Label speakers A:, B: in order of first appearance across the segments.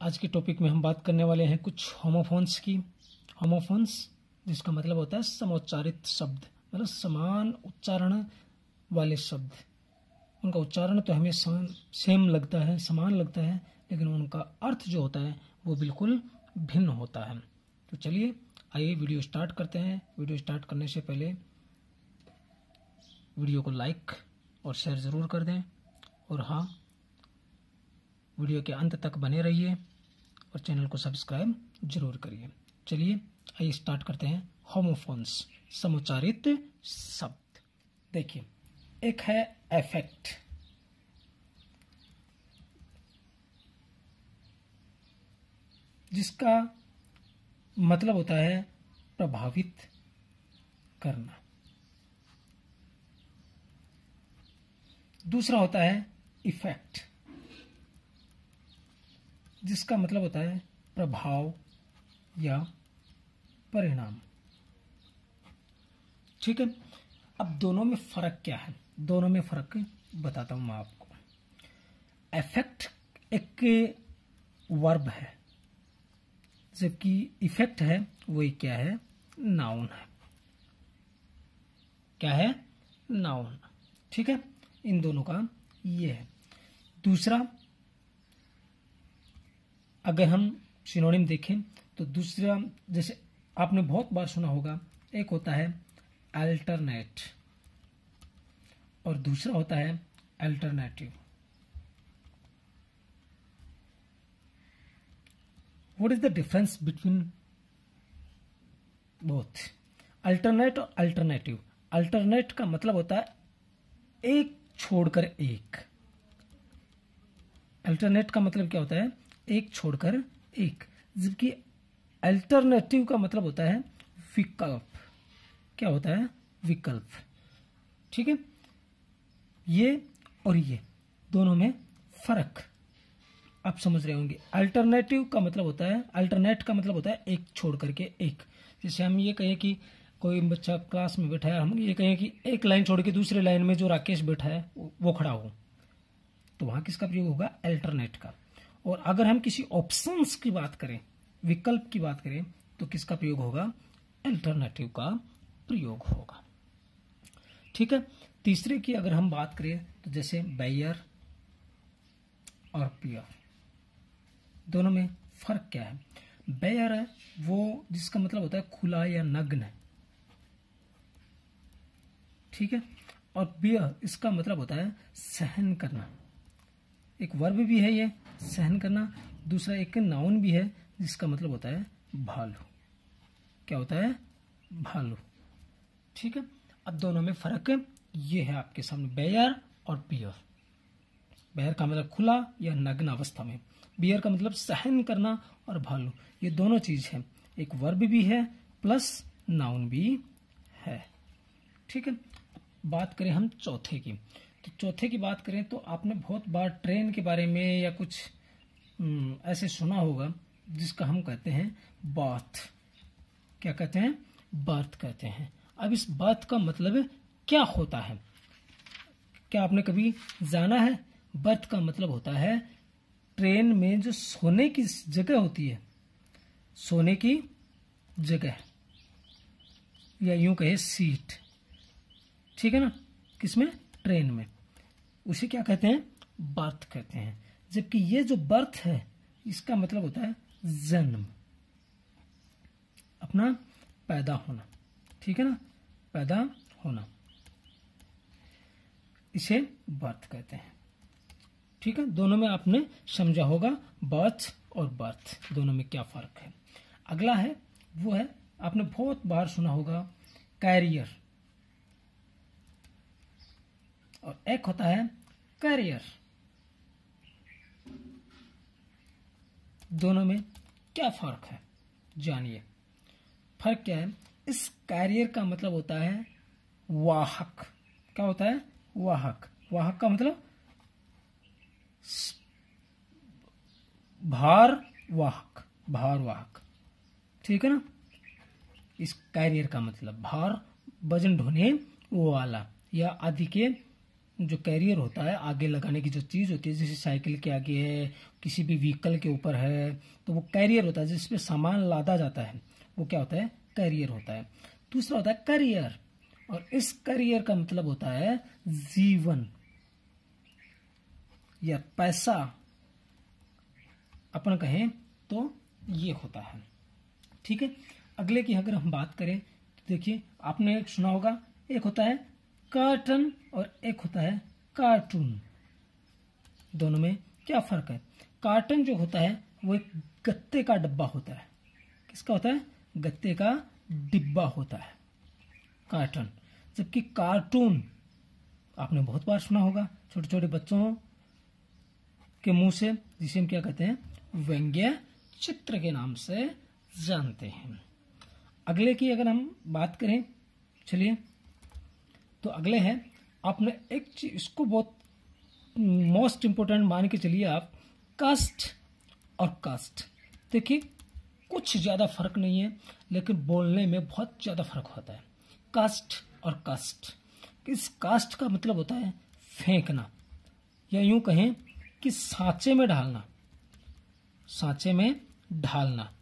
A: आज के टॉपिक में हम बात करने वाले हैं कुछ होमोफोन्स की। होमोफोन्स जिसका मतलब होता है समोच्चारित शब्द, मतलब समान उच्चारण वाले शब्द। उनका उच्चारण तो हमें सेम लगता है, समान लगता है, लेकिन उनका अर्थ जो होता है वो बिल्कुल भिन्न होता है। तो चलिए आइए वीडियो स्टार्ट करते हैं। वीडियो स्टार्ट करने से पहले वीडियो को लाइक और शेयर ज़रूर कर दें, और हाँ, वीडियो के अंत तक बने रहिए और चैनल को सब्सक्राइब जरूर करिए। चलिए आइए स्टार्ट करते हैं। होमोफोन्स, समुच्चारित शब्द। देखिए, एक है एफेक्ट, जिसका मतलब होता है प्रभावित करना। दूसरा होता है इफेक्ट, जिसका मतलब होता है प्रभाव या परिणाम। ठीक है, अब दोनों में फर्क क्या है, दोनों में फर्क बताता हूं मैं आपको। एफेक्ट एक वर्ब है, जबकि इफेक्ट है वो एक क्या है, नाउन है। क्या है? नाउन। ठीक है, इन दोनों का ये है। दूसरा, अगर हम सिनोनिम देखें तो दूसरा, जैसे आपने बहुत बार सुना होगा, एक होता है अल्टरनेट और दूसरा होता है alternative. What is the difference between both? Alternate और अल्टरनेटिव। अल्टरनेट का मतलब होता है एक छोड़कर एक। अल्टरनेट का मतलब क्या होता है? एक छोड़कर एक। जबकि अल्टरनेटिव का मतलब होता है विकल्प। क्या होता है? विकल्प। ठीक है, ये और ये दोनों में फर्क आप समझ रहे होंगे। अल्टरनेटिव का मतलब होता है, अल्टरनेट का मतलब होता है एक छोड़ करके एक। जैसे हम ये कहें कि कोई बच्चा क्लास में बैठा है, हम ये कहें कि एक लाइन छोड़ के दूसरे लाइन में जो राकेश बैठा है वो खड़ा हो, तो वहां किसका प्रयोग होगा? अल्टरनेट का। और अगर हम किसी ऑप्शंस की बात करें, विकल्प की बात करें, तो किसका प्रयोग होगा? अल्टरनेटिव का प्रयोग होगा। ठीक है, तीसरे की अगर हम बात करें तो जैसे बेयर और पियर, दोनों में फर्क क्या है? बेयर है वो जिसका मतलब होता है खुला या नग्न। ठीक है, और बियर इसका मतलब होता है सहन करना। एक वर्ब भी है ये, सहन करना। दूसरा एक नाउन भी है जिसका मतलब होता है भालू। क्या होता है? भालू। ठीक है, अब दोनों में फर्क ये है आपके सामने, बेयर और बियर। बेयर का मतलब खुला या नग्न अवस्था में, बियर का मतलब सहन करना, और भालू ये दोनों चीज है। एक वर्ब भी है प्लस नाउन भी है। ठीक है, बात करें हम चौथे की, तो चौथे की बात करें तो आपने बहुत बार ट्रेन के बारे में या कुछ ऐसे सुना होगा, जिसका हम कहते हैं बर्थ। क्या कहते हैं? बर्थ कहते हैं। अब इस बर्थ का मतलब क्या होता है? क्या आपने कभी जाना है? बर्थ का मतलब होता है ट्रेन में जो सोने की जगह होती है, सोने की जगह, या यूं कहे सीट। ठीक है ना, किसमें? ट्रेन में। उसे क्या कहते हैं? बर्थ कहते हैं। जबकि ये जो बर्थ है इसका मतलब होता है जन्म, अपना पैदा होना। ठीक है ना, पैदा होना, इसे बर्थ कहते हैं। ठीक है, दोनों में आपने समझा होगा बर्थ और बर्थ दोनों में क्या फर्क है। अगला है, वो है आपने बहुत बार सुना होगा कैरियर, और एक होता है कैरियर। दोनों में क्या फर्क है जानिए। फर्क क्या है? इस कैरियर का मतलब होता है वाहक। क्या होता है? वाहक। वाहक का मतलब भार वाहक, भार वाहक। ठीक है ना, इस कैरियर का मतलब भार, वजन ढोने वाला या आदि के जो कैरियर होता है, आगे लगाने की जो चीज़ होती है, जैसे साइकिल के आगे है, किसी भी व्हीकल के ऊपर है, तो वो कैरियर होता है, जिसपे सामान लादा जाता है, वो क्या होता है, कैरियर होता है। दूसरा होता है करियर, और इस करियर का मतलब होता है जीवन या पैसा अपन कहें तो ये होता है। ठीक है, अगले की अगर हम बात करें तो देखिए, आपने एक सुना होगा, एक होता है कर्टन और एक होता है कार्टून। दोनों में क्या फर्क है? कार्टन जो होता है वो एक गत्ते का डब्बा होता है। किसका होता है? गत्ते का डिब्बा होता है कार्टन। जबकि कार्टून आपने बहुत बार सुना होगा छोटे छोटे बच्चों के मुंह से, जिसे हम क्या कहते हैं, व्यंग्य चित्र के नाम से जानते हैं। अगले की अगर हम बात करें, चलिए, तो अगले है, आपने एक चीज इसको बहुत मोस्ट इंपोर्टेंट मान के चलिए आप, कास्ट और कास्ट। देखिए, कुछ ज्यादा फर्क नहीं है, लेकिन बोलने में बहुत ज्यादा फर्क होता है। कास्ट और कास्ट, इस कास्ट का मतलब होता है फेंकना, या यूं कहें कि सांचे में ढालना। सांचे में ढालना,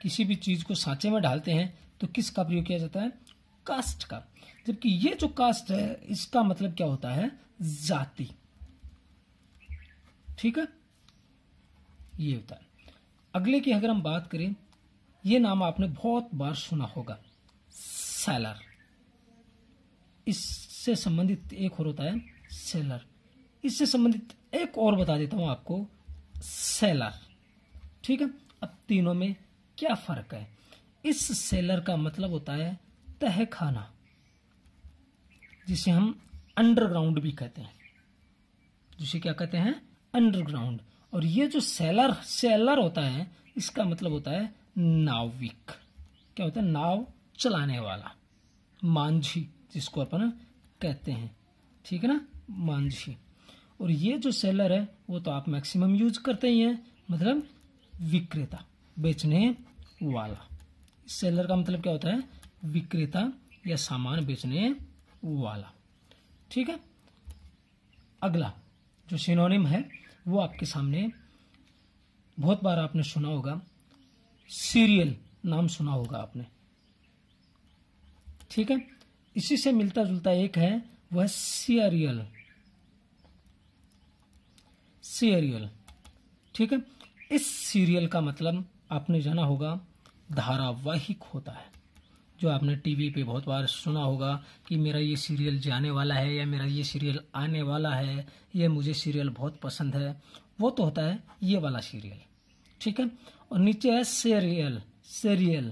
A: किसी भी चीज को सांचे में ढालते हैं तो किसका प्रयोग किया जाता है? कास्ट का। जबकि ये जो कास्ट है, इसका मतलब क्या होता है? जाति। ठीक है, ये होता है। अगले की अगर हम बात करें, ये नाम आपने बहुत बार सुना होगा, सेलर। इससे संबंधित एक और होता है सेलर। इससे संबंधित एक और बता देता हूं आपको, सेलर। ठीक है, अब तीनों में क्या फर्क है? इस सेलर का मतलब होता है तहखाना, जिसे हम अंडरग्राउंड भी कहते हैं, जिसे क्या कहते हैं? अंडरग्राउंड। और ये जो सेलर होता है, इसका मतलब होता है नाविक। क्या होता है? नाव चलाने वाला, मांझी जिसको अपन कहते हैं। ठीक है ना, मांझी। और ये जो सेलर है वो तो आप मैक्सिमम यूज करते ही हैं, मतलब विक्रेता, बेचने वाला। सेलर का मतलब क्या होता है? विक्रेता या सामान बेचने वाला। ठीक है, अगला जो सिनोनिम है वो आपके सामने, बहुत बार आपने सुना होगा, सीरियल नाम सुना होगा आपने। ठीक है, इसी से मिलता जुलता एक है, वह सीरियल। सीरियल, ठीक है, इस सीरियल का मतलब आपने जाना होगा धारावाहिक होता है। जो आपने टीवी पे बहुत बार सुना होगा कि मेरा ये सीरियल जाने वाला है, या मेरा ये सीरियल आने वाला है, ये मुझे सीरियल बहुत पसंद है, वो तो होता है ये वाला सीरियल। ठीक है, और नीचे है सीरियल। सीरियल,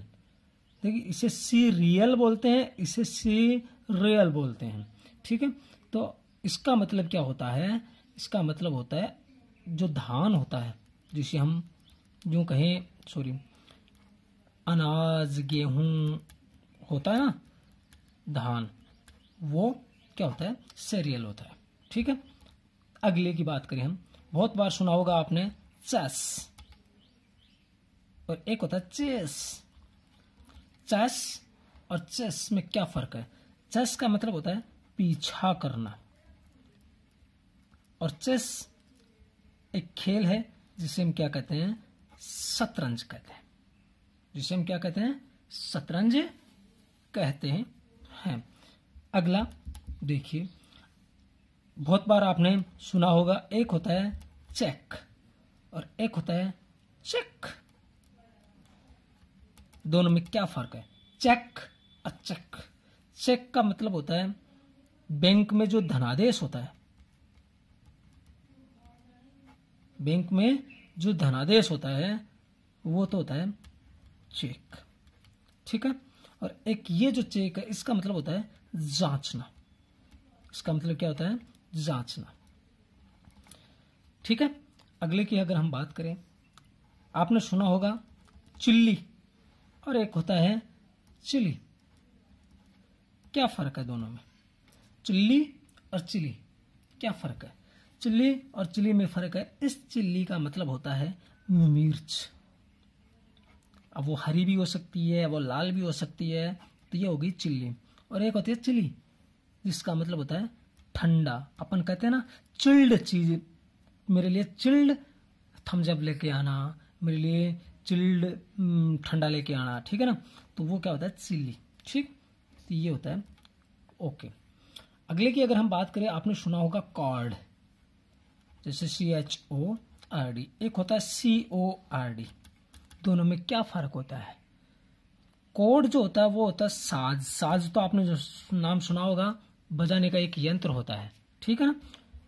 A: देखिए, इसे सीरियल बोलते हैं, इसे सीरियल बोलते हैं। ठीक है, तो इसका मतलब क्या होता है? इसका मतलब होता है जो धान होता है, जिसे हम यूं कहें, अनाज, गेहूं होता है ना, धान, वो क्या होता है? सीरियल होता है। ठीक है, अगले की बात करें हम, बहुत बार सुना होगा आपने चेस, और एक होता है चेस। चेस और चेस में क्या फर्क है? चेस का मतलब होता है पीछा करना, और चेस एक खेल है जिसे हम क्या कहते हैं? शतरंज कहते हैं। जिसे हम क्या कहते हैं? शतरंज कहते हैं। अगला देखिए, बहुत बार आपने सुना होगा, एक होता है चेक और एक होता है चेक। दोनों में क्या फर्क है? चेक और चेक। चेक का मतलब होता है बैंक में जो धनादेश होता है, बैंक में जो धनादेश होता है वो तो होता है चेक। ठीक है, और एक ये जो चेक है, इसका मतलब होता है जांचना। इसका मतलब क्या होता है? जांचना। ठीक है, अगले की अगर हम बात करें, आपने सुना होगा चिल्ली और एक होता है चिली। क्या फर्क है दोनों में? चिल्ली और चिली, क्या फर्क है? चिल्ली और चिली में फर्क है, इस चिल्ली का मतलब होता है मिर्च। अब वो हरी भी हो सकती है, वो लाल भी हो सकती है, तो ये होगी चिल्ली। और एक होती है चिली, जिसका मतलब होता है ठंडा, अपन कहते हैं ना चिल्ड चीज, मेरे लिए चिल्ड थम्स अप लेके आना, मेरे लिए चिल्ड ठंडा लेके आना, ठीक है ना, तो वो क्या होता है चिल्ली, ठीक, तो ये होता है ओके। अगले की अगर हम बात करें, आपने सुना होगा कॉर्ड, जैसे CHORD, एक होता है CORD, दोनों में क्या फर्क होता है? कॉर्ड जो होता है वो होता है साज, साज तो आपने जो नाम सुना होगा, बजाने का एक यंत्र होता है, ठीक है ना,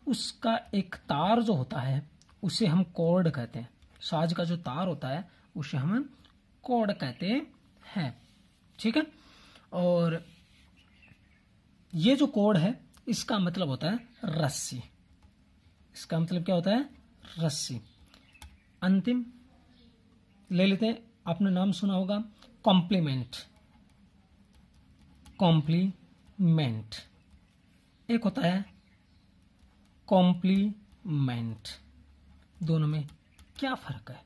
A: उसका एक तार जो होता है उसे हम कॉर्ड कहते हैं, साज का जो तार होता है उसे हम कॉर्ड कहते हैं, ठीक है। और ये जो कॉर्ड है इसका मतलब होता है रस्सी, इसका मतलब क्या होता है रस्सी। अंतिम ले लेते हैं, आपने नाम सुना होगा कॉम्प्लीमेंट, कॉम्प्लीमेंट, एक होता है कॉम्प्लीमेंट, दोनों में क्या फर्क है?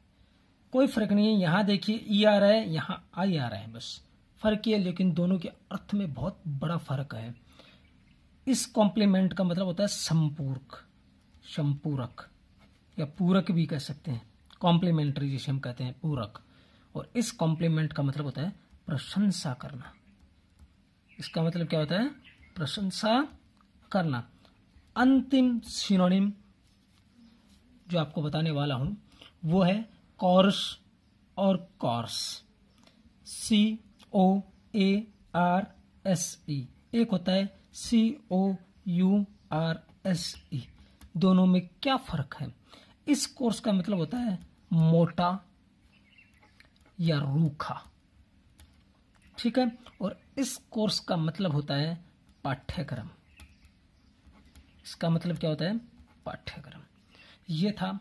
A: कोई फर्क नहीं है, यहां देखिए ई आ रहा है, यहां आई आ रहा है, बस फर्क ये है, लेकिन दोनों के अर्थ में बहुत बड़ा फर्क है। इस कॉम्प्लीमेंट का मतलब होता है संपूरक, संपूरक या पूरक भी कह सकते हैं, कॉम्प्लीमेंट्री जिसे हम कहते हैं पूरक। और इस कॉम्प्लीमेंट का मतलब होता है प्रशंसा करना, इसका मतलब क्या होता है प्रशंसा करना। अंतिम सिनोनिम जो आपको बताने वाला हूं वो है कॉर्स और कॉर्स, COARSE, एक होता है COURSE, दोनों में क्या फर्क है? इस कोर्स का मतलब होता है मोटा या रूखा, ठीक है, और इस कोर्स का मतलब होता है पाठ्यक्रम, इसका मतलब क्या होता है पाठ्यक्रम। ये था